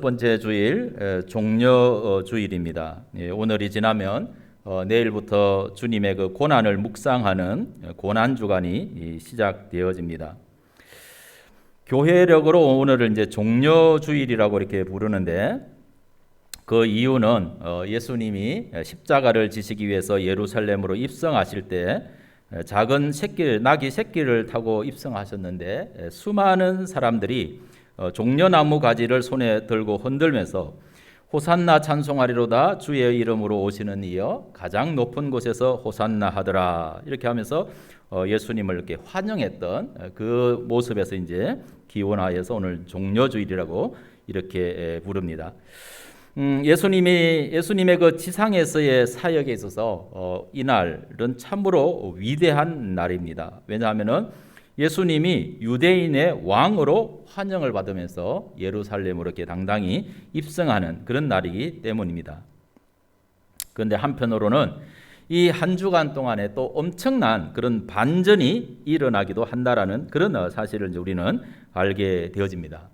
번째 주일 종려 주일입니다. 오늘이 지나면 내일부터 주님의 그 고난을 묵상하는 고난 주간이 시작되어집니다. 교회력으로 오늘을 이제 종려 주일이라고 이렇게 부르는데 그 이유는 예수님이 십자가를 지시기 위해서 예루살렘으로 입성하실 때 작은 나귀 새끼를 타고 입성하셨는데 수많은 사람들이 종려나무 가지를 손에 들고 흔들면서 호산나 찬송하리로다 주의 이름으로 오시는 이여 가장 높은 곳에서 호산나 하더라 이렇게 하면서 예수님을 이렇게 환영했던 그 모습에서 이제 기원하여서 오늘 종려주일이라고 이렇게 부릅니다. 예수님의 그 지상에서의 사역에 있어서 이날은 참으로 위대한 날입니다. 왜냐하면은 예수님이 유대인의 왕으로 환영을 받으면서 예루살렘으로 이렇게 당당히 입성하는 그런 날이기 때문입니다. 그런데 한편으로는 이 한 주간 동안에 또 엄청난 그런 반전이 일어나기도 한다라는 그런 사실을 이제 우리는 알게 되어집니다.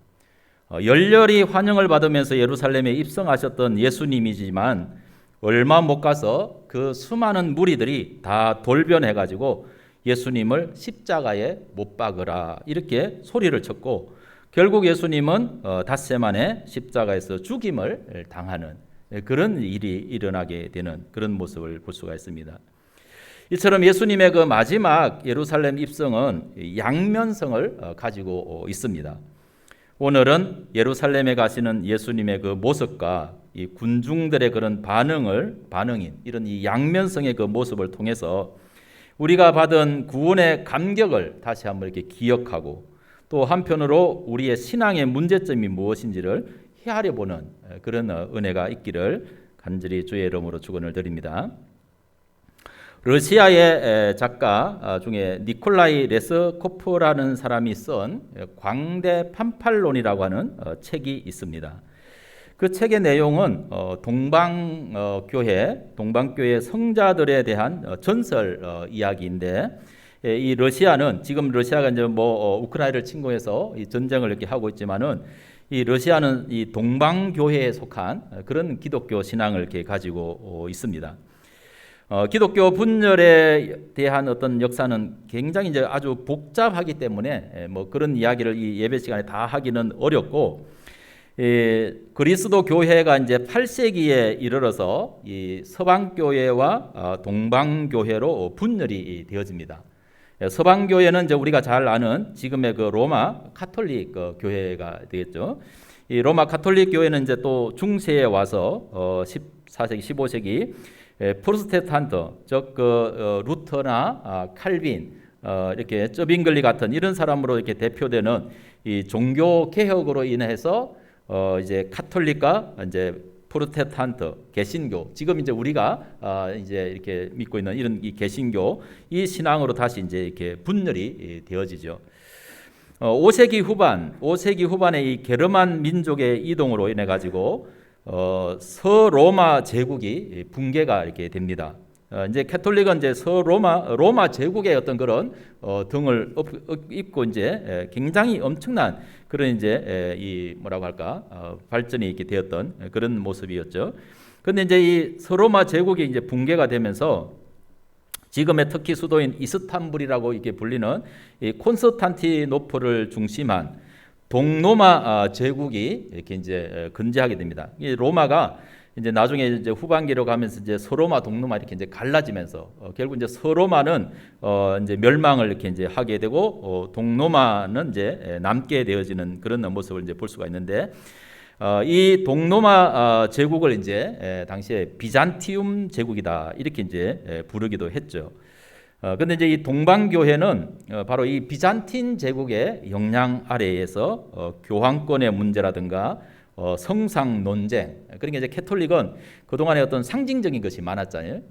열렬히 환영을 받으면서 예루살렘에 입성하셨던 예수님이지만 얼마 못 가서 그 수많은 무리들이 다 돌변해가지고 예수님을 십자가에 못 박으라 이렇게 소리를 쳤고 결국 예수님은 닷새 만에 십자가에서 죽임을 당하는 그런 일이 일어나게 되는 그런 모습을 볼 수가 있습니다. 이처럼 예수님의 그 마지막 예루살렘 입성은 양면성을 가지고 있습니다. 오늘은 예루살렘에 가시는 예수님의 그 모습과 이 군중들의 그런 반응인 이런 이 양면성의 그 모습을 통해서 우리가 받은 구원의 감격을 다시 한번 이렇게 기억하고 또 한편으로 우리의 신앙의 문제점이 무엇인지를 헤아려 보는 그런 은혜가 있기를 간절히 주의 이름으로 축원을 드립니다. 러시아의 작가 중에 니콜라이 레스코프라는 사람이 쓴 광대 판팔론이라고 하는 책이 있습니다. 그 책의 내용은 동방교회 성자들에 대한 전설 이야기인데 이 러시아는 지금 러시아가 이제 우크라이나를 침공해서 이 전쟁을 이렇게 하고 있지만은 이 러시아는 이 동방교회에 속한 그런 기독교 신앙을 이렇게 가지고 있습니다. 기독교 분열에 대한 어떤 역사는 굉장히 이제 아주 복잡하기 때문에 그런 이야기를 이 예배 시간에 다 하기는 어렵고 그리스도 교회가 이제 8세기에 이르러서 이 서방 교회와 동방 교회로 분열이 되어집니다. 서방 교회는 이제 우리가 잘 아는 지금의 그 로마 가톨릭 교회가 되겠죠. 이 로마 가톨릭 교회는 이제 또 중세에 와서 14세기, 15세기 프로테스탄트 즉 루터나 칼빈 이렇게 쩌빙글리 같은 이런 사람으로 이렇게 대표되는 이 종교 개혁으로 인해서 이제 가톨릭과 이제 프로테스탄트 개신교 지금 이제 우리가 이제 이렇게 믿고 있는 이런 이 개신교 이 신앙으로 다시 이제 이렇게 분열이 되어지죠. 5세기 후반에 이 게르만 민족의 이동으로 인해 가지고 서로마 제국이 붕괴가 이렇게 됩니다. 이제 캐톨릭은 이제 로마 제국의 어떤 그런 등을 입고 이제 굉장히 엄청난 그런 이제 이 뭐라고 할까 발전이 이렇게 되었던 그런 모습이었죠. 그런데 이제 이 서로마 제국이 이제 붕괴가 되면서 지금의 터키 수도인 이스탄불이라고 이렇게 불리는 이 콘스탄티노플을 중심한 동로마 제국이 이렇게 이제 건재하게 됩니다. 이 로마가 이제 나중에 이제 후반기로 가면서 이제 서로마, 동로마 이렇게 이제 갈라지면서 결국 이제 서로마는 이제 멸망을 이렇게 이제 하게 되고 동로마는 이제 남게 되어지는 그런 모습을 이제 볼 수가 있는데 이 동로마 제국을 이제 당시에 비잔티움 제국이다 이렇게 이제 부르기도 했죠. 근데 이제 이 동방교회는 바로 이 비잔틴 제국의 영향 아래에서 교황권의 문제라든가 성상 논쟁 그러니까 이제 캐톨릭은 그동안에 어떤 상징적인 것이 많았잖아요.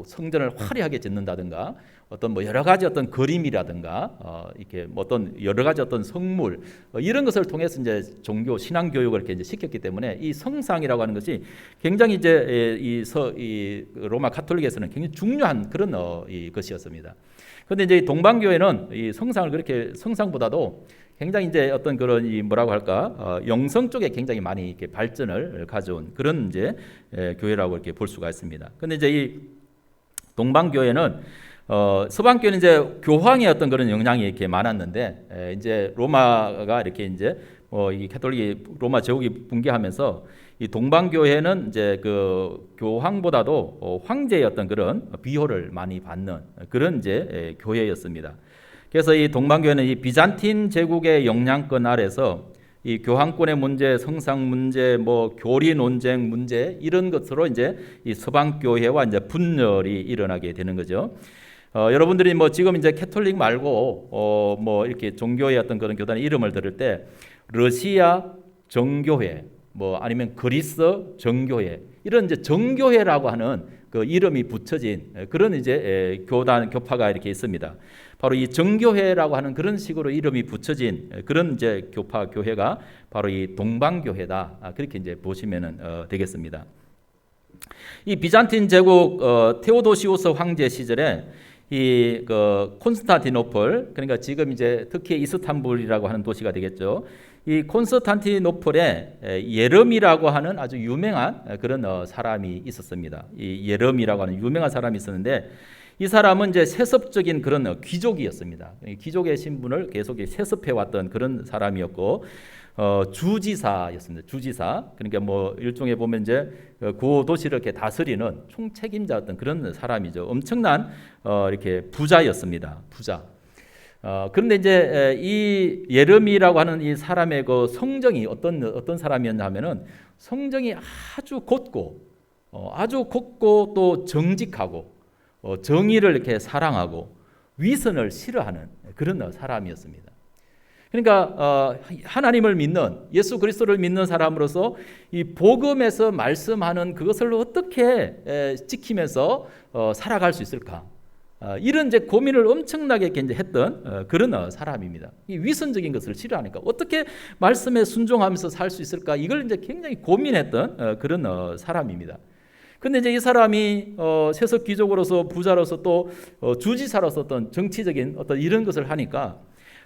성전을 화려하게 짓는다든가 어떤 뭐 여러 가지 어떤 그림이라든가 이렇게 뭐 어떤 여러 가지 어떤 성물 이런 것을 통해서 이제 종교 신앙 교육을 이렇게 이제 시켰기 때문에 이 성상이라고 하는 것이 굉장히 이제 이 로마 가톨릭에서는 굉장히 중요한 그런 것이었습니다. 그런데 이제 동방교회는 이 성상을 그렇게 성상보다도 굉장히 이제 어떤 그런 이 뭐라고 할까 영성 쪽에 굉장히 많이 이렇게 발전을 가져온 그런 이제 교회라고 이렇게 볼 수가 있습니다. 근데 이제 이 동방교회는 서방교회는 이제 교황의 어떤 그런 영향이 이렇게 많았는데 이제 로마가 이렇게 이제 이 가톨릭이 로마 제국이 붕괴하면서 이 동방교회는 이제 그 교황보다도 황제의 어떤 그런 비호를 많이 받는 그런 이제 교회였습니다. 그래서 이 동방교회는 이 비잔틴 제국의 영향권 아래서 이 교황권의 문제, 성상 문제, 뭐 교리 논쟁 문제 이런 것으로 이제 이 서방 교회와 이제 분열이 일어나게 되는 거죠. 여러분들이 뭐 지금 이제 캐톨릭 말고 뭐 이렇게 종교의 어떤 그런 교단의 이름을 들을 때 러시아 정교회 뭐 아니면 그리스 정교회 이런 이제 정교회라고 하는 그 이름이 붙여진 그런 이제 교단 교파가 이렇게 있습니다. 바로 이 정교회라고 하는 그런 식으로 이름이 붙여진 그런 이제 교파 교회가 바로 이 동방교회다. 그렇게 이제 보시면은 되겠습니다. 이 비잔틴 제국 테오도시우스 황제 시절에 이 콘스탄티노플 그러니까 지금 이제 터키의 이스탄불이라고 하는 도시가 되겠죠. 이 콘스탄티노플에 예름이라고 하는 아주 유명한 그런 사람이 있었습니다. 이 예름이라고 하는 유명한 사람이 있었는데 이 사람은 이제 세습적인 그런 귀족이었습니다. 귀족의 신분을 계속 세습해 왔던 그런 사람이었고 주지사였습니다. 주지사. 그러니까 뭐 일종의 보면 이제 그 도시를 이렇게 다스리는 총책임자였던 그런 사람이죠. 엄청난 이렇게 부자였습니다. 부자. 그런데 이제 이 예레미야라고 하는 이 사람의 그 성정이 어떤 사람이었냐면은 성정이 아주 곧고 또 정직하고 정의를 이렇게 사랑하고 위선을 싫어하는 그런 사람이었습니다. 그러니까 하나님을 믿는 예수 그리스도를 믿는 사람으로서 이 복음에서 말씀하는 그것을 어떻게 지키면서 살아갈 수 있을까? 이런 이제 고민을 엄청나게 이제 했던 그런 사람입니다. 이 위선적인 것을 싫어하니까 어떻게 말씀에 순종하면서 살 수 있을까? 이걸 이제 굉장히 고민했던 그런 사람입니다. 근데 이제 이 사람이 세속 귀족으로서 부자로서 또 주지사로서 어떤 정치적인 어떤 이런 것을 하니까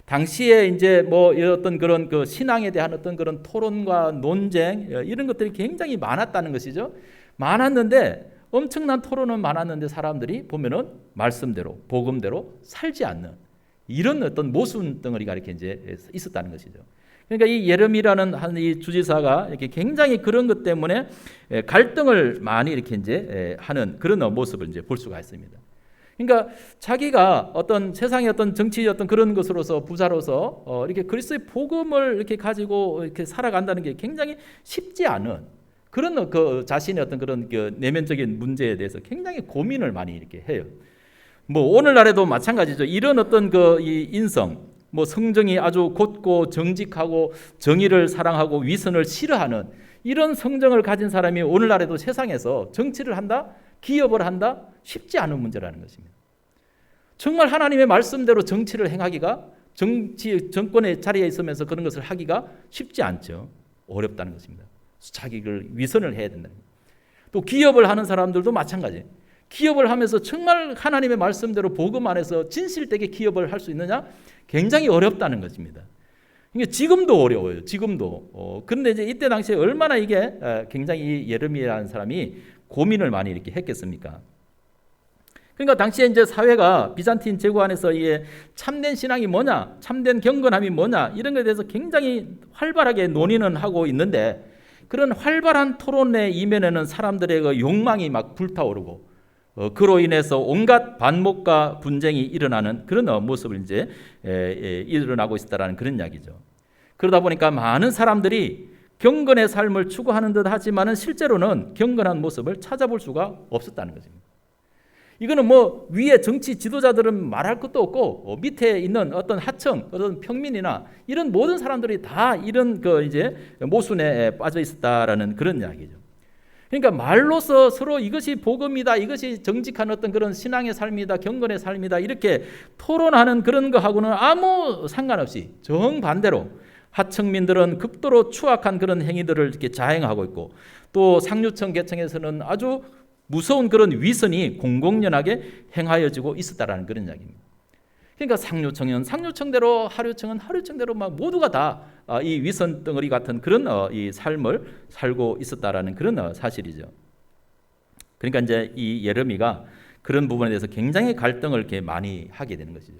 당시에 이제 뭐 어떤 그런 그 신앙에 대한 어떤 그런 토론과 논쟁 이런 것들이 굉장히 많았다는 것이죠. 많았는데 엄청난 토론은 많았는데 사람들이 보면은 말씀대로 복음대로 살지 않는 이런 어떤 모순 덩어리가 이렇게 이제 있었다는 것이죠. 그러니까 이 예레미야라는 한 이 주지사가 이렇게 굉장히 그런 것 때문에 갈등을 많이 이렇게 이제 하는 그런 모습을 이제 볼 수가 있습니다. 그러니까 자기가 어떤 세상의 어떤 정치 어떤 그런 것으로서 부자로서 이렇게 그리스도의 복음을 이렇게 가지고 이렇게 살아간다는 게 굉장히 쉽지 않은 그런 그 자신의 어떤 그런 그 내면적인 문제에 대해서 굉장히 고민을 많이 이렇게 해요. 뭐 오늘날에도 마찬가지죠. 이런 어떤 그 이 인성 뭐 성정이 아주 곧고 정직하고 정의를 사랑하고 위선을 싫어하는 이런 성정을 가진 사람이 오늘날에도 세상에서 정치를 한다, 기업을 한다 쉽지 않은 문제라는 것입니다. 정말 하나님의 말씀대로 정치를 행하기가 정권의 자리에 있으면서 그런 것을 하기가 쉽지 않죠. 어렵다는 것입니다. 자기를 위선을 해야 된다는 거예요. 또 기업을 하는 사람들도 마찬가지예요. 기업을 하면서 정말 하나님의 말씀대로 복음 안에서 진실되게 기업을 할 수 있느냐? 굉장히 어렵다는 것입니다. 이게 지금도 어려워요. 지금도. 그런데 이제 이때 당시에 얼마나 이게 굉장히 예레미야라는 사람이 고민을 많이 이렇게 했겠습니까? 그러니까 당시에 이제 사회가 비잔틴 제국 안에서 이게 참된 신앙이 뭐냐, 참된 경건함이 뭐냐 이런 것에 대해서 굉장히 활발하게 논의는 하고 있는데 그런 활발한 토론의 이면에는 사람들의 그 욕망이 막 불타오르고 그로 인해서 온갖 반목과 분쟁이 일어나는 그런 모습을 이제 일어나고 있다라는 그런 이야기죠. 그러다 보니까 많은 사람들이 경건의 삶을 추구하는 듯 하지만은 실제로는 경건한 모습을 찾아볼 수가 없었다는 것입니다. 이거는 뭐 위에 정치 지도자들은 말할 것도 없고 밑에 있는 어떤 하청, 어떤 평민이나 이런 모든 사람들이 다 이런 그 이제 모순에 빠져 있었다라는 그런 이야기죠. 그러니까 말로서 서로 이것이 복음이다, 이것이 정직한 어떤 그런 신앙의 삶이다, 경건의 삶이다 이렇게 토론하는 그런 거하고는 아무 상관없이 정반대로 하층민들은 극도로 추악한 그런 행위들을 이렇게 자행하고 있고 또 상류층 계층에서는 아주 무서운 그런 위선이 공공연하게 행하여지고 있었다라는 그런 이야기입니다. 그러니까 상류층은 상류층대로, 하류층은 하류층대로 막 모두가 다 이 위선 덩어리 같은 그런 이 삶을 살고 있었다라는 그런 사실이죠. 그러니까 이제 이 예레미야가 그런 부분에 대해서 굉장히 갈등을 이렇게 많이 하게 되는 것이죠.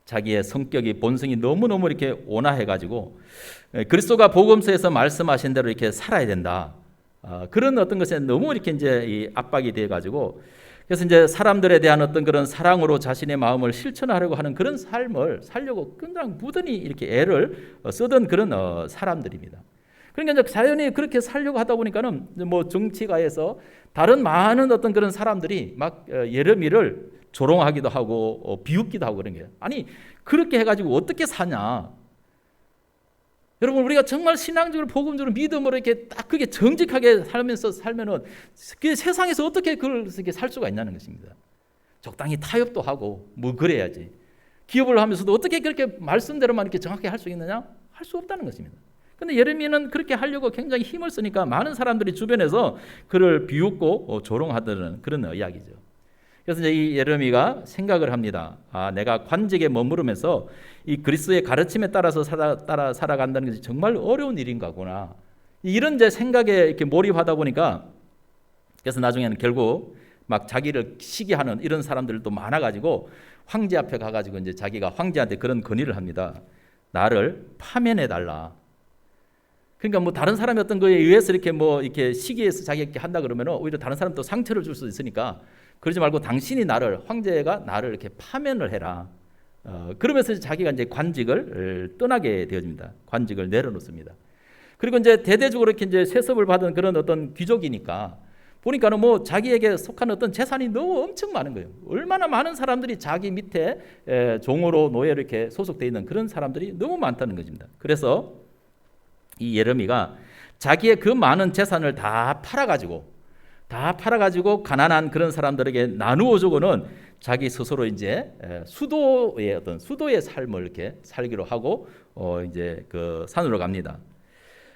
자기의 성격이 본성이 너무너무 이렇게 온화해가지고 그리스도가 복음서에서 말씀하신 대로 이렇게 살아야 된다. 그런 어떤 것에 너무 이렇게 이제 이 압박이 돼가지고 그래서 이제 사람들에 대한 어떤 그런 사랑으로 자신의 마음을 실천하려고 하는 그런 삶을 살려고 그냥 무던히 이렇게 애를 쓰던 그런 사람들입니다. 그러니까 이제 자연히 그렇게 살려고 하다 보니까는 뭐 정치가에서 다른 많은 어떤 그런 사람들이 막 예레미야를 조롱하기도 하고 비웃기도 하고 그런 게 아니 그렇게 해가지고 어떻게 사냐? 여러분 우리가 정말 신앙적으로 복음적으로 믿음으로 이렇게 딱 그게 정직하게 살면은 그 세상에서 어떻게 그걸 이렇게 살 수가 있냐는 것입니다. 적당히 타협도 하고 뭐 그래야지. 기업을 하면서도 어떻게 그렇게 말씀대로만 이렇게 정확히 할 수 있느냐? 할 수 없다는 것입니다. 근데 예레미야는 그렇게 하려고 굉장히 힘을 쓰니까 많은 사람들이 주변에서 그를 비웃고 조롱하던 그런 이야기죠. 그래서 이제 이 예레미야가 생각을 합니다. 내가 관직에 머무르면서 이 그리스도의 가르침에 따라서 살아간다는 것이 정말 어려운 일인가구나. 이런 이제 생각에 이렇게 몰입하다 보니까 그래서 나중에는 결국 막 자기를 시기하는 이런 사람들도 많아가지고 황제 앞에 가가지고 이제 자기가 황제한테 그런 건의를 합니다. 나를 파면해 달라. 그러니까 뭐 다른 사람이 어떤 거에 의해서 이렇게 뭐 이렇게 시기해서 자기가 이렇게 한다 그러면 오히려 다른 사람도 상처를 줄 수 있으니까 그러지 말고 당신이 황제가 나를 이렇게 파면을 해라. 그러면서 자기가 이제 관직을 떠나게 되어집니다. 관직을 내려놓습니다. 그리고 이제 대대적으로 이렇게 이제 세습을 받은 그런 어떤 귀족이니까 보니까는 뭐 자기에게 속한 어떤 재산이 너무 엄청 많은 거예요. 얼마나 많은 사람들이 자기 밑에 종으로 노예로 이렇게 소속되어 있는 그런 사람들이 너무 많다는 것입니다. 그래서 이 예레미야가 자기의 그 많은 재산을 다 팔아가지고 가난한 그런 사람들에게 나누어 주고는 자기 스스로 이제 수도의 삶을 이렇게 살기로 하고 이제 그 산으로 갑니다.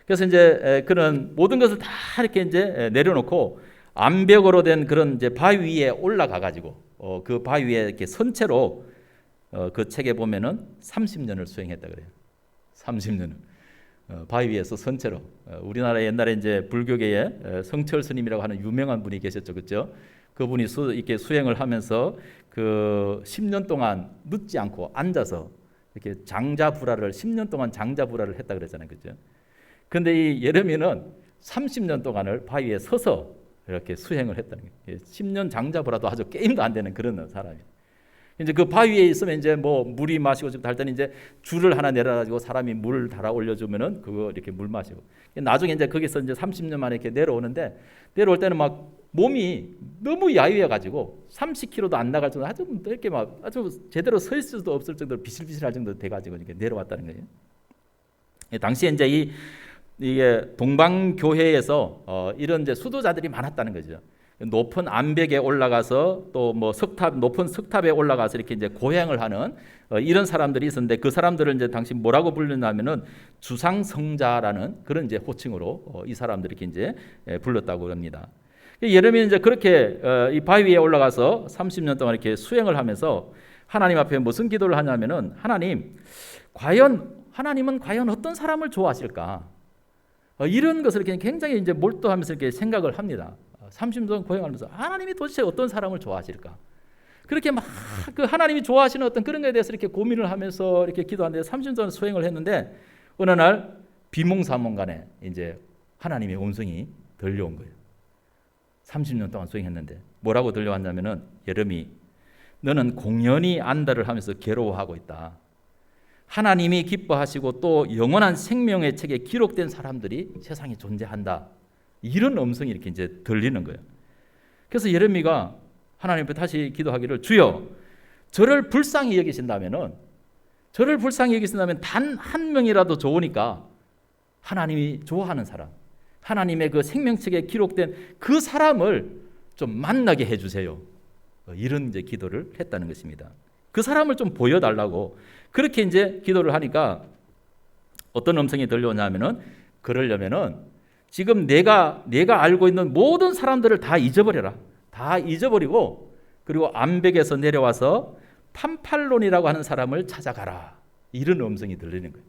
그래서 이제 그는 모든 것을 다 이렇게 이제 내려놓고 암벽으로 된 그런 이제 바위 위에 올라가 가지고 그 바위 위에 이렇게 선체로 그 책에 보면은 30년을 수행했다 그래요. 30년을. 바위 위에서 선체로. 우리나라 옛날에 이제 불교계에 성철 스님이라고 하는 유명한 분이 계셨죠, 그렇죠? 그분이 이렇게 수행을 하면서 그 10년 동안 눕지 않고 앉아서 이렇게 장자불화를 10년 동안 장자불화를 했다 그랬잖아요, 그렇죠? 근데 이 예레미야는 30년 동안을 바위에 서서 이렇게 수행을 했다는 거예요. 10년 장자불화도 아주 게임도 안 되는 그런 사람이에요. 이제 그 바위 위에 있으면 이제 뭐 물이 마시고 달 때는 이제 줄을 하나 내려가지고 사람이 물 달아 올려주면은 그거 이렇게 물 마시고 나중에 이제 거기서 이제 30년 만에 이렇게 내려오는데 내려올 때는 막 몸이 너무 야유해가지고 30kg도 안 나갈 정도 아주 이렇게 막 아주 제대로 서 있을 수도 없을 정도로 비실비실할 정도로 돼가지고 이렇게 내려왔다는 거예요. 당시에 이제 이게 동방교회에서 이런 이제 수도자들이 많았다는 거죠. 높은 암벽에 올라가서 또 뭐 높은 석탑에 올라가서 이렇게 이제 고행을 하는 이런 사람들이 있었는데 그 사람들을 이제 당시 뭐라고 불렀냐면은 주상성자라는 그런 이제 호칭으로 이 사람들이 이렇게 이제 불렀다고 합니다. 예레미야는 이제 그렇게 이 바위 위에 올라가서 30년 동안 이렇게 수행을 하면서 하나님 앞에 무슨 기도를 하냐면은 하나님은 과연 어떤 사람을 좋아하실까? 이런 것을 굉장히 이제 몰두하면서 이렇게 생각을 합니다. 30년 동안 고행하면서 하나님이 도대체 어떤 사람을 좋아하실까? 그렇게 막 그 하나님이 좋아하시는 어떤 그런 것에 대해서 이렇게 고민을 하면서 이렇게 기도하는데 30년 동안 수행을 했는데 어느 날 비몽사몽간에 이제 하나님의 음성이 들려온 거예요. 30년 동안 수행했는데 뭐라고 들려왔냐면은 예레미야, 너는 공연히 안달을 하면서 괴로워하고 있다. 하나님이 기뻐하시고 또 영원한 생명의 책에 기록된 사람들이 세상에 존재한다. 이런 음성이 이렇게 이제 들리는 거예요. 그래서 예레미야가 하나님 앞에 다시 기도하기를 주여 저를 불쌍히 여기신다면 단 한 명이라도 좋으니까 하나님이 좋아하는 사람, 하나님의 그 생명책에 기록된 그 사람을 좀 만나게 해주세요. 이런 이제 기도를 했다는 것입니다. 그 사람을 좀 보여달라고 그렇게 이제 기도를 하니까 어떤 음성이 들려오냐면은 그러려면은 지금 내가 알고 있는 모든 사람들을 다 잊어버려라. 다 잊어버리고 그리고 암벽에서 내려와서 판팔론이라고 하는 사람을 찾아가라. 이런 음성이 들리는 거예요.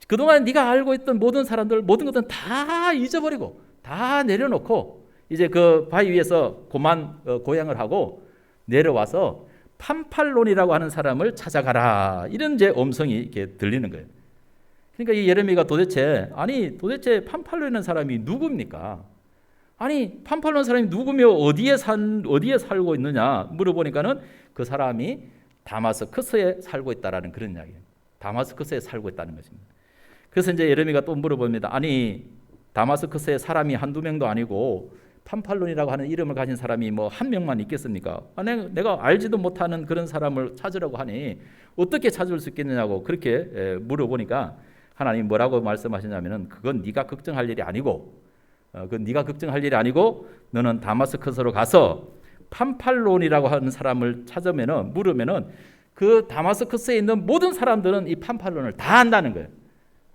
그동안 네가 알고 있던 모든 사람들, 모든 것들은 다 잊어버리고 다 내려놓고 이제 그 바위 위에서 고향을 하고 내려와서 판팔론이라고 하는 사람을 찾아가라. 이런 이제 음성이 이렇게 들리는 거예요. 그러니까 이 예레미야가 도대체 판팔론이라는 사람이 누굽니까? 아니 판팔론 사람이 누구며 어디에 살고 있느냐 물어보니까는 그 사람이 다마스커스에 살고 있다라는 그런 이야기예요. 다마스커스에 살고 있다는 것입니다. 그래서 이제 예레미야가 또 물어봅니다. 아니 다마스커스에 사람이 한두 명도 아니고 판팔론이라고 하는 이름을 가진 사람이 뭐 한 명만 있겠습니까? 내가 알지도 못하는 그런 사람을 찾으라고 하니 어떻게 찾을 수 있겠느냐고 그렇게 물어보니까 하나님이 뭐라고 말씀하시냐면은 그건 네가 걱정할 일이 아니고 너는 다마스커스로 가서 판팔론이라고 하는 사람을 물으면은 그 다마스커스에 있는 모든 사람들은 이 판팔론을 다 안다는 거예요.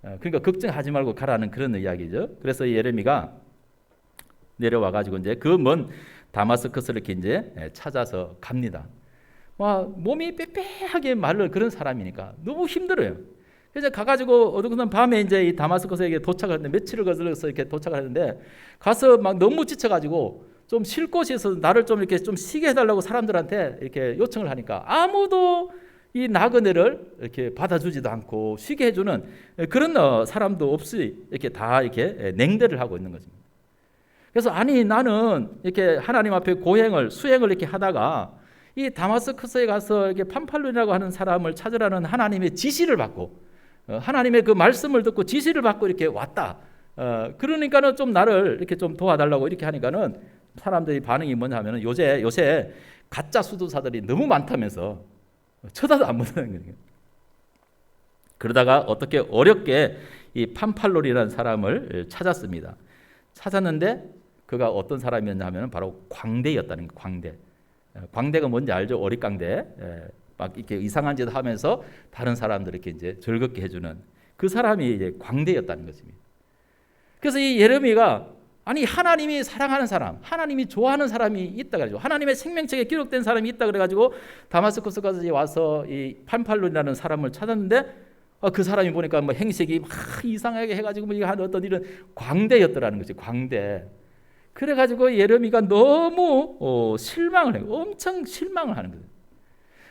그러니까 걱정하지 말고 가라는 그런 이야기죠. 그래서 예레미야가 내려와 가지고 이제 그 먼 다마스커스를 이렇게 이제 찾아서 갑니다. 몸이 빽빽하게 마른 그런 사람이니까 너무 힘들어요. 그래서 가가지고 어느 밤에 이제 이 다마스커스에 도착을 했는데 며칠을 거슬러서 이렇게 도착을 했는데 가서 막 너무 지쳐가지고 좀 쉴 곳이 있어서 나를 좀 이렇게 좀 쉬게 해달라고 사람들한테 이렇게 요청을 하니까 아무도 이 나그네를 이렇게 받아주지도 않고 쉬게 해주는 그런 사람도 없이 이렇게 다 이렇게 냉대를 하고 있는 것입니다. 그래서 아니 나는 이렇게 하나님 앞에 수행을 이렇게 하다가 이 다마스커스에 가서 이렇게 판팔론이라고 하는 사람을 찾으라는 하나님의 지시를 받고 하나님의 그 말씀을 듣고 지시를 받고 이렇게 왔다. 그러니까는 좀 나를 이렇게 좀 도와달라고 이렇게 하니까는 사람들이 반응이 뭐냐면은 요새 가짜 수도사들이 너무 많다면서 쳐다도 안 보는 거예요. 그러다가 어떻게 어렵게 이 판팔론이라는 사람을 찾았습니다. 찾았는데 그가 어떤 사람이었냐면 바로 광대였다는 거예요. 광대가 뭔지 알죠? 어릿광대. 막 이렇게 이상한 짓을 하면서 다른 사람들 이렇게 이제 즐겁게 해주는 그 사람이 이제 광대였다는 것입니다. 그래서 이 예레미야가 아니 하나님이 사랑하는 사람, 하나님이 좋아하는 사람이 있다 그래가지고 하나님의 생명책에 기록된 사람이 있다 그래가지고 다마스커스까지 와서 이 판팔론이라는 사람을 찾았는데 그 사람이 보니까 뭐 행색이 막 이상하게 해가지고 뭐 한 어떤 이런 광대였더라는 거지. 광대. 그래가지고 예레미야가 너무 실망을 해요. 엄청 실망을 하는 거예요.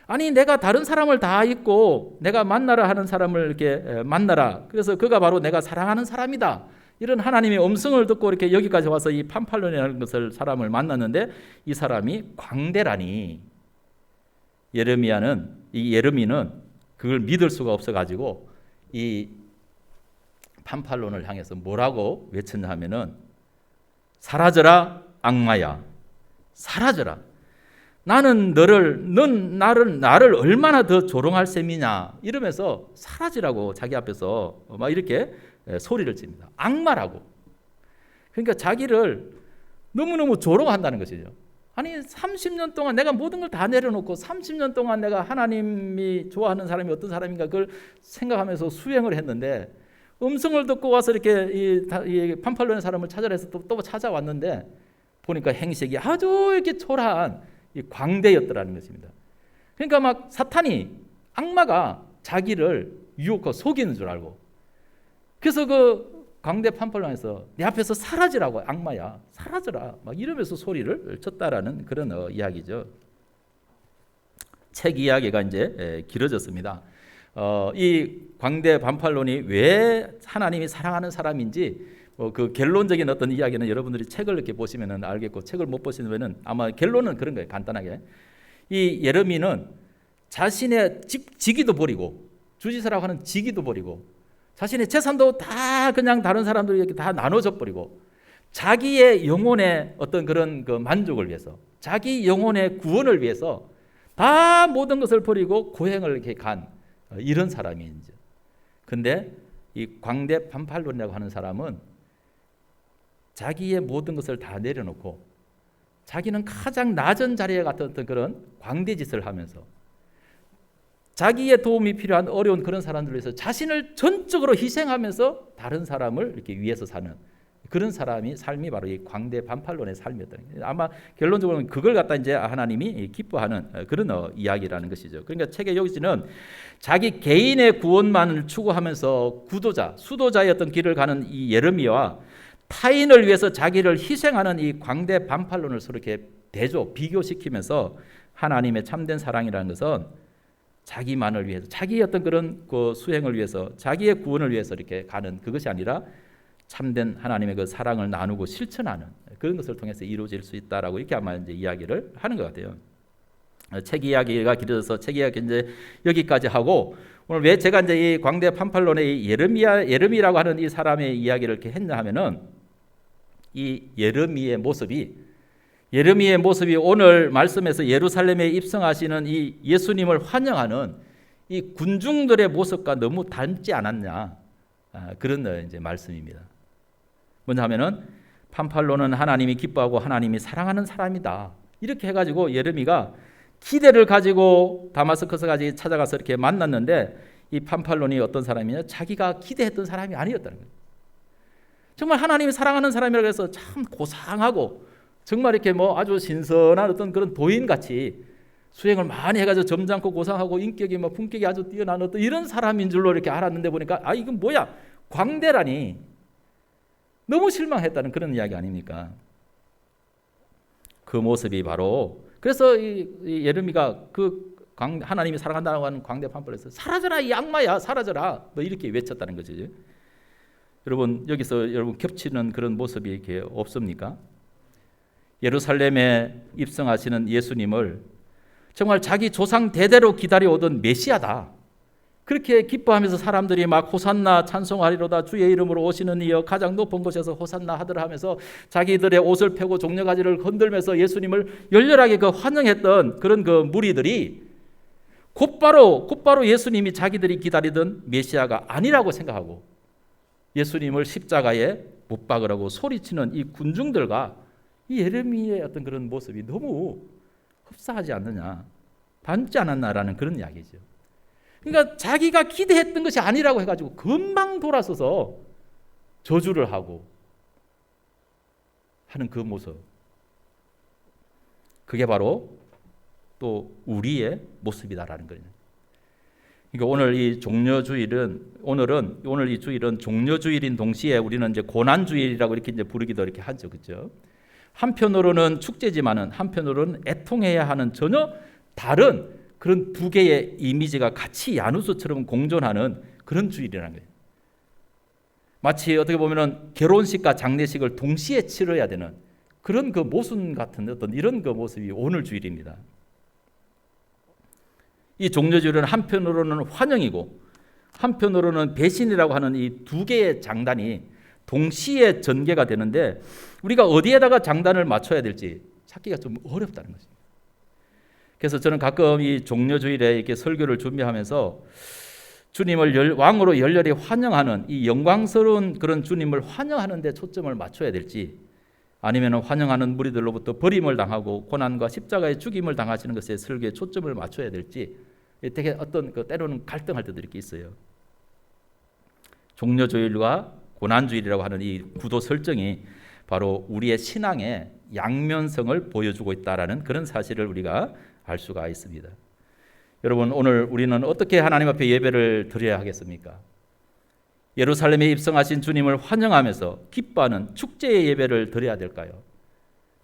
아니 내가 다른 사람을 다 잊고 내가 만나라 하는 사람을 이렇게 만나라. 그래서 그가 바로 내가 사랑하는 사람이다. 이런 하나님의 음성을 듣고 이렇게 여기까지 와서 이 판팔론이라는 사람을 만났는데 이 사람이 광대라니. 예레미야는 그걸 믿을 수가 없어가지고 이 판팔론을 향해서 뭐라고 외쳤냐 하면은 사라져라 악마야, 사라져라. 넌 나를 얼마나 더 조롱할 셈이냐 이러면서 사라지라고 자기 앞에서 막 이렇게 소리를 칩니다. 악마라고. 그러니까 자기를 너무너무 조롱한다는 것이죠. 아니 30년 동안 내가 모든 걸 다 내려놓고 30년 동안 내가 하나님이 좋아하는 사람이 어떤 사람인가 그걸 생각하면서 수행을 했는데 음성을 듣고 와서 이렇게 이 판팔론의 사람을 찾아라 해서 또 찾아왔는데 보니까 행색이 아주 이렇게 초라한 이 광대였더라는 것입니다. 그러니까 막 악마가 자기를 유혹하고 속이는 줄 알고 그래서 그 광대 판팔론에서 내 앞에서 사라지라고 악마야 사라져라 막 이러면서 소리를 쳤다라는 그런 이야기죠. 책 이야기가 이제 길어졌습니다. 이 광대 판팔론이 왜 하나님이 사랑하는 사람인지 그 결론적인 어떤 이야기는 여러분들이 책을 이렇게 보시면은 알겠고 책을 못 보시면은 아마 결론은 그런 거예요. 간단하게 이 예레미야는 자신의 직위도 버리고 주지사라고 하는 직위도 버리고 자신의 재산도 다 그냥 다른 사람들에게 다 나눠줘 버리고 자기의 영혼의 어떤 그런 그 만족을 위해서 자기 영혼의 구원을 위해서 다 모든 것을 버리고 고행을 이렇게 간 이런 사람이죠. 근데 이 광대 판팔론이라고 하는 사람은 자기의 모든 것을 다 내려놓고 자기는 가장 낮은 자리에 같은 어떤 그런 광대짓을 하면서 자기의 도움이 필요한 어려운 그런 사람들을 위해서 자신을 전적으로 희생하면서 다른 사람을 이렇게 위해서 사는 그런 삶이 바로 이 광대 반팔론의 삶이었다. 아마 결론적으로는 그걸 갖다 이제 하나님이 기뻐하는 그런 이야기라는 것이죠. 그러니까 책의 여기서는 자기 개인의 구원만을 추구하면서 수도자의 어떤 길을 가는 이 예레미야와 타인을 위해서 자기를 희생하는 이 광대 반팔론을 서로 이렇게 비교시키면서 하나님의 참된 사랑이라는 것은 자기만을 위해서, 자기의 어떤 그런 그 수행을 위해서, 자기의 구원을 위해서 이렇게 가는 그것이 아니라 참된 하나님의 그 사랑을 나누고 실천하는 그런 것을 통해서 이루어질 수 있다라고 이렇게 아마 이제 이야기를 하는 것 같아요. 책 이야기가 길어져서 책 이야기 이제 여기까지 하고, 오늘 왜 제가 이제 이 광대 판팔론의 예레미야라고 하는 이 사람의 이야기를 이렇게 했냐 하면은 이 예레미야의 모습이 오늘 말씀에서 예루살렘에 입성하시는 이 예수님을 환영하는 이 군중들의 모습과 너무 닮지 않았냐, 그런 이제 말씀입니다. 먼저 하면은 판팔론은 하나님이 기뻐하고 하나님이 사랑하는 사람이다. 이렇게 해가지고 예레미야가 기대를 가지고 다마스커스까지 찾아가서 이렇게 만났는데, 이 판팔론이 어떤 사람이냐? 자기가 기대했던 사람이 아니었다는 거예요. 정말 하나님이 사랑하는 사람이라고 해서 참 고상하고 정말 이렇게 뭐 아주 신선한 어떤 그런 도인같이 수행을 많이 해가지고 점잖고 고상하고 인격이 뭐 품격이 아주 뛰어난 어떤 이런 사람인 줄로 이렇게 알았는데 보니까 이건 뭐야? 광대라니. 너무 실망했다는 그런 이야기 아닙니까? 그 모습이 바로, 그래서 이 예레미야가 그 하나님이 사랑한다고 하는 광대 판팔에서 사라져라 이 악마야, 사라져라, 뭐 이렇게 외쳤다는 거죠. 여러분, 여기서 여러분 겹치는 그런 모습이 이렇게 없습니까? 예루살렘에 입성하시는 예수님을 정말 자기 조상 대대로 기다려오던 메시아다, 그렇게 기뻐하면서 사람들이 막 호산나 찬송하리로다, 주의 이름으로 오시는 이여 가장 높은 곳에서 호산나 하더라 하면서 자기들의 옷을 펴고 종려가지를 흔들면서 예수님을 열렬하게 그 환영했던 그런 그 무리들이 곧바로 예수님이 자기들이 기다리던 메시아가 아니라고 생각하고 예수님을 십자가에 못 박으라고 소리치는 이 군중들과 이 예레미야의 어떤 그런 모습이 너무 흡사하지 않느냐, 닮지 않았나라는 그런 이야기죠. 그러니까 자기가 기대했던 것이 아니라고 해가지고 금방 돌아서서 저주를 하고 하는 그 모습, 그게 바로 또 우리의 모습이다라는 거예요. 그러니까 오늘 이 종려주일은 오늘 이 주일은 종려주일인 동시에 우리는 이제 고난주일이라고 이렇게 이제 부르기도 이렇게 하죠, 그렇죠? 한편으로는 축제지만은 한편으로는 애통해야 하는 전혀 다른 그런 두 개의 이미지가 같이 야누스처럼 공존하는 그런 주일이라는 거예요. 마치 어떻게 보면은 결혼식과 장례식을 동시에 치러야 되는 그런 그 모순 같은 어떤 이런 그 모습이 오늘 주일입니다. 이 종려주일은 한편으로는 환영이고 한편으로는 배신이라고 하는 이 두 개의 장단이 동시에 전개가 되는데, 우리가 어디에다가 장단을 맞춰야 될지 찾기가 좀 어렵다는 거죠. 그래서 저는 가끔 이 종려주일에 이렇게 설교를 준비하면서 주님을 왕으로 열렬히 환영하는 이 영광스러운 그런 주님을 환영하는 데 초점을 맞춰야 될지, 아니면 환영하는 무리들로부터 버림을 당하고 고난과 십자가의 죽임을 당하시는 것에 설교에 초점을 맞춰야 될지 되게 어떤 때로는 갈등할 때도 이렇게 있어요. 종려주일과 고난주일이라고 하는 이 구도 설정이 바로 우리의 신앙의 양면성을 보여주고 있다라는 그런 사실을 우리가 알 수가 있습니다. 여러분, 오늘 우리는 어떻게 하나님 앞에 예배를 드려야 하겠습니까? 예루살렘에 입성하신 주님을 환영하면서 기뻐하는 축제의 예배를 드려야 될까요?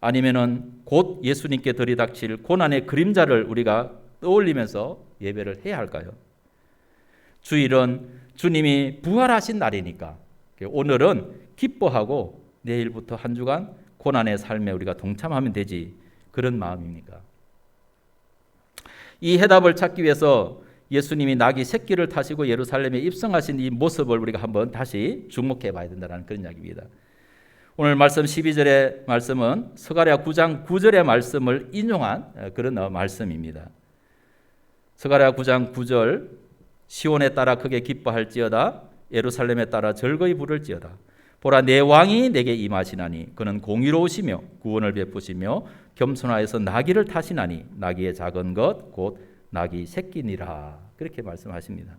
아니면은 곧 예수님께 들이닥칠 고난의 그림자를 우리가 떠올리면서 예배를 해야 할까요? 주일은 주님이 부활하신 날이니까 오늘은 기뻐하고 내일부터 한 주간 고난의 삶에 우리가 동참하면 되지, 그런 마음입니까? 이 해답을 찾기 위해서 예수님이 나귀 새끼를 타시고 예루살렘에 입성하신 이 모습을 우리가 한번 다시 주목해 봐야 된다는 그런 이야기입니다. 오늘 말씀 12절의 말씀은 스가랴 9장 9절의 말씀을 인용한 그런 말씀입니다. 스가랴 9장 9절, 시온에 따라 크게 기뻐할지어다, 예루살렘에 따라 즐거이 부를지어다. 보라, 내 왕이 내게 임하시나니 그는 공의로우시며 구원을 베푸시며 겸손하여서 나귀를 타시나니 나귀의 작은 것 곧 나귀 새끼니라. 그렇게 말씀하십니다.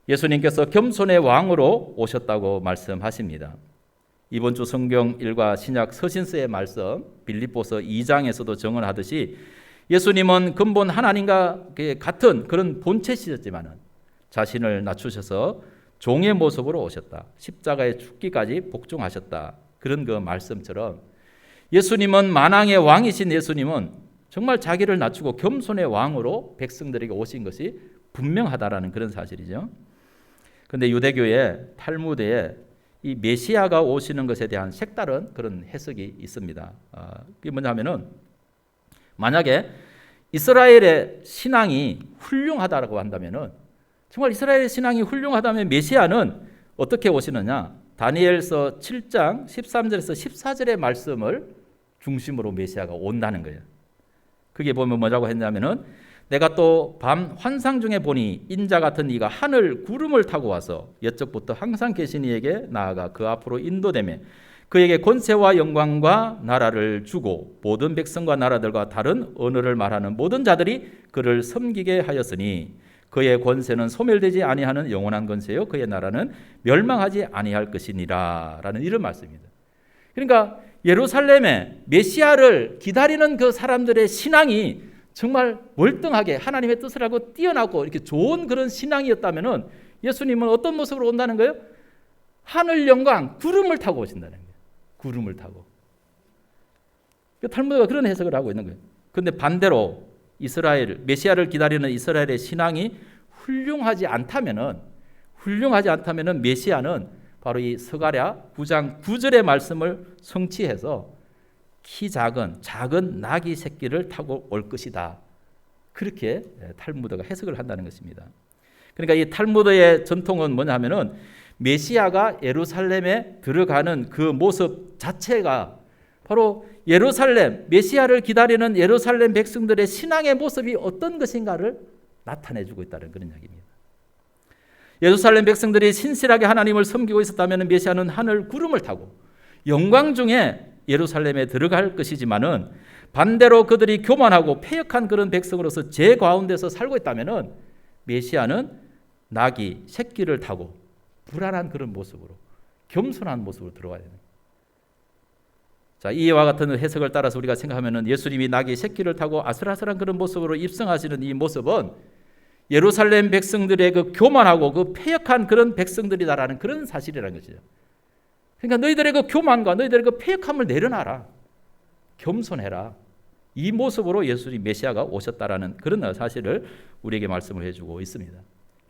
예수님께서 겸손의 왕으로 오셨다고 말씀하십니다. 이번 주 성경 일과 신약 서신서의 말씀 빌립보서 2장에서도 정언하듯이 예수님은 근본 하나님과 같은 그런 본체시였지만은 자신을 낮추셔서 종의 모습으로 오셨다. 십자가에 죽기까지 복종하셨다. 그런 그 말씀처럼 예수님은 만왕의 왕이신 예수님은 정말 자기를 낮추고 겸손의 왕으로 백성들에게 오신 것이 분명하다라는 그런 사실이죠. 그런데 유대교의 탈무드에 이 메시아가 오시는 것에 대한 색다른 그런 해석이 있습니다. 그게 뭐냐면은 만약에 이스라엘의 신앙이 훌륭하다고 한다면은 정말 이스라엘의 신앙이 훌륭하다면 메시아는 어떻게 오시느냐? 다니엘서 7장 13절에서 14절의 말씀을 중심으로 메시아가 온다는 거예요. 그게 보면 뭐라고 했냐면은 내가 또 밤 환상 중에 보니 인자 같은 이가 하늘 구름을 타고 와서 옛적부터 항상 계신 이에게 나아가 그 앞으로 인도되며 그에게 권세와 영광과 나라를 주고 모든 백성과 나라들과 다른 언어를 말하는 모든 자들이 그를 섬기게 하였으니 그의 권세는 소멸되지 아니하는 영원한 권세요 그의 나라는 멸망하지 아니할 것이니라 라는 이런 말씀입니다. 그러니까 예루살렘에 메시아를 기다리는 그 사람들의 신앙이 정말 월등하게 하나님의 뜻을 알고 뛰어나고 이렇게 좋은 그런 신앙이었다면은 예수님은 어떤 모습으로 온다는 거예요? 하늘 영광 구름을 타고 오신다는 거예요. 구름을 타고. 탈무드가 그런 해석을 하고 있는 거예요. 그런데 반대로 이스라엘 메시아를 기다리는 이스라엘의 신앙이 훌륭하지 않다면은 메시아는 바로 이 스가랴 9장 9절의 말씀을 성취해서 키 작은 나귀 새끼를 타고 올 것이다. 그렇게 탈무드가 해석을 한다는 것입니다. 그러니까 이 탈무드의 전통은 뭐냐면은 메시아가 예루살렘에 들어가는 그 모습 자체가 바로 예루살렘, 메시아를 기다리는 예루살렘 백성들의 신앙의 모습이 어떤 것인가를 나타내주고 있다는 그런 이야기입니다. 예루살렘 백성들이 신실하게 하나님을 섬기고 있었다면 메시아는 하늘 구름을 타고 영광 중에 예루살렘에 들어갈 것이지만은 반대로 그들이 교만하고 패역한 그런 백성으로서 제 가운데서 살고 있다면은 메시아는 나귀 새끼를 타고 불안한 그런 모습으로 겸손한 모습으로 들어와야 됩니다. 자, 이와 같은 해석을 따라서 우리가 생각하면은 예수님이 나귀 새끼를 타고 아슬아슬한 그런 모습으로 입성하시는 이 모습은 예루살렘 백성들의 그 교만하고 그 패역한 그런 백성들이다라는 그런 사실이라는 것이죠. 그러니까 너희들의 그 교만과 너희들의 그 패역함을 내려놔라. 겸손해라. 이 모습으로 예수님 메시아가 오셨다라는 그런 사실을 우리에게 말씀을 해주고 있습니다.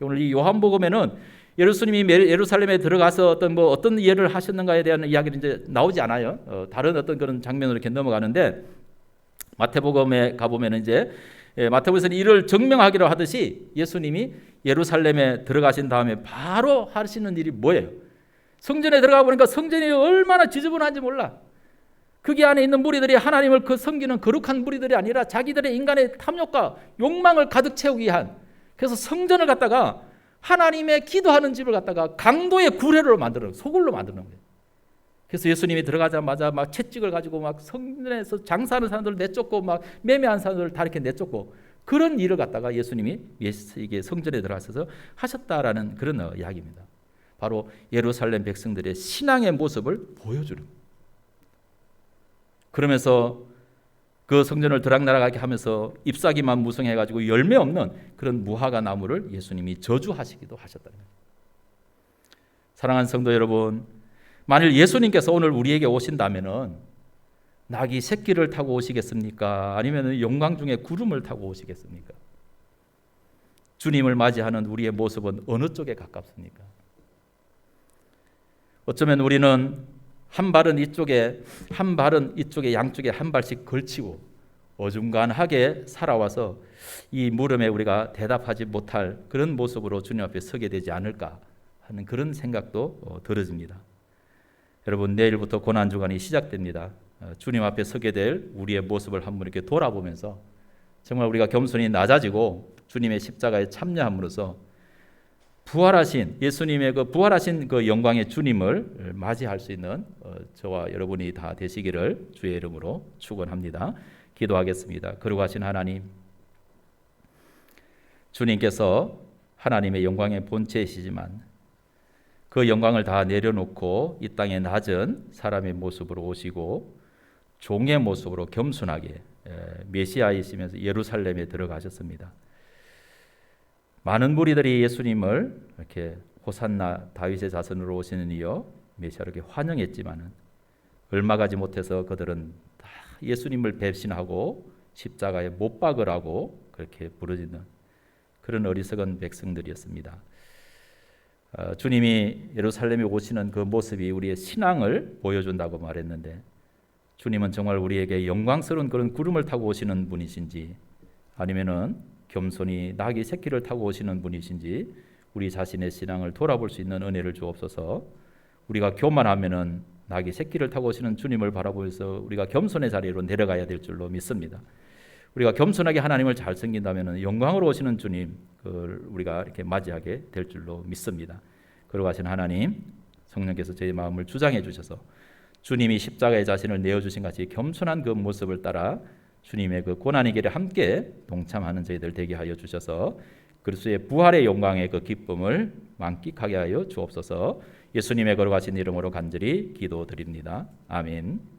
오늘 이 요한복음에는 예수님이 예루살렘에 들어가서 어떤 예를 하셨는가에 대한 이야기는 이제 나오지 않아요. 다른 어떤 그런 장면으로 이렇게 넘어가는데 마태복음에 가보면 이제 마태복음에서는 이를 증명하기로 하듯이 예수님이 예루살렘에 들어가신 다음에 바로 하시는 일이 뭐예요? 성전에 들어가 보니까 성전이 얼마나 지저분한지 몰라. 거기 안에 있는 무리들이 하나님을 섬기는 거룩한 무리들이 아니라 자기들의 인간의 탐욕과 욕망을 가득 채우기 위한, 그래서 성전을 갖다가 하나님의 기도하는 집을 갖다가 강도의 구례로 만드는, 소굴로 만드는 거예요. 그래서 예수님이 들어가자마자 막 채찍을 가지고 막 성전에서 장사하는 사람들을 내쫓고 막 매매한 사람들을 다 이렇게 내쫓고 그런 일을 갖다가 예수님이 이게 성전에 들어가셔서 하셨다라는 그런 이야기입니다. 바로 예루살렘 백성들의 신앙의 모습을 보여주는. 그러면서 그 성전을 들락날락하게 하면서 잎사귀만 무성해가지고 열매 없는 그런 무화과 나무를 예수님이 저주하시기도 하셨다는 거예요. 사랑하는 성도 여러분, 만일 예수님께서 오늘 우리에게 오신다면은 나귀 새끼를 타고 오시겠습니까? 아니면 영광 중에 구름을 타고 오시겠습니까? 주님을 맞이하는 우리의 모습은 어느 쪽에 가깝습니까? 어쩌면 우리는 한 발은 이쪽에 양쪽에 한 발씩 걸치고 어중간하게 살아와서 이 물음에 우리가 대답하지 못할 그런 모습으로 주님 앞에 서게 되지 않을까 하는 그런 생각도 들어집니다. 여러분, 내일부터 고난주간이 시작됩니다. 주님 앞에 서게 될 우리의 모습을 한번 이렇게 돌아보면서 정말 우리가 겸손히 낮아지고 주님의 십자가에 참여함으로써 부활하신 예수님의 부활하신 영광의 주님을 맞이할 수 있는 저와 여러분이 다 되시기를 주의 이름으로 축원합니다. 기도하겠습니다. 거룩하신 하나님, 주님께서 하나님의 영광의 본체이시지만 그 영광을 다 내려놓고 이 땅에 낮은 사람의 모습으로 오시고 종의 모습으로 겸손하게 메시아이시면서 예루살렘에 들어가셨습니다. 많은 무리들이 예수님을 이렇게 호산나 다윗의 자손으로 오시는 이여 메시아를 이렇게 환영했지만은 얼마 가지 못해서 그들은 다 예수님을 배신하고 십자가에 못 박으라고 그렇게 부르짖는 그런 어리석은 백성들이었습니다. 주님이 예루살렘에 오시는 그 모습이 우리의 신앙을 보여준다고 말했는데 주님은 정말 우리에게 영광스러운 그런 구름을 타고 오시는 분이신지 아니면은 겸손히 나귀 새끼를 타고 오시는 분이신지 우리 자신의 신앙을 돌아볼 수 있는 은혜를 주옵소서. 우리가 교만하면은 나귀 새끼를 타고 오시는 주님을 바라보면서 우리가 겸손의 자리로 내려가야 될 줄로 믿습니다. 우리가 겸손하게 하나님을 잘 섬긴다면 영광으로 오시는 주님 그걸 우리가 이렇게 맞이하게 될 줄로 믿습니다. 거룩하신 하나님, 성령께서 저희 마음을 주장해 주셔서 주님이 십자가의 자신을 내어주신 같이 겸손한 그 모습을 따라 주님의 그 고난의 길에 함께 동참하는 저희들 되게 하여 주셔서 그리스도의 부활의 영광의 그 기쁨을 만끽하게 하여 주옵소서. 예수님의 거룩하신 이름으로 간절히 기도드립니다. 아멘.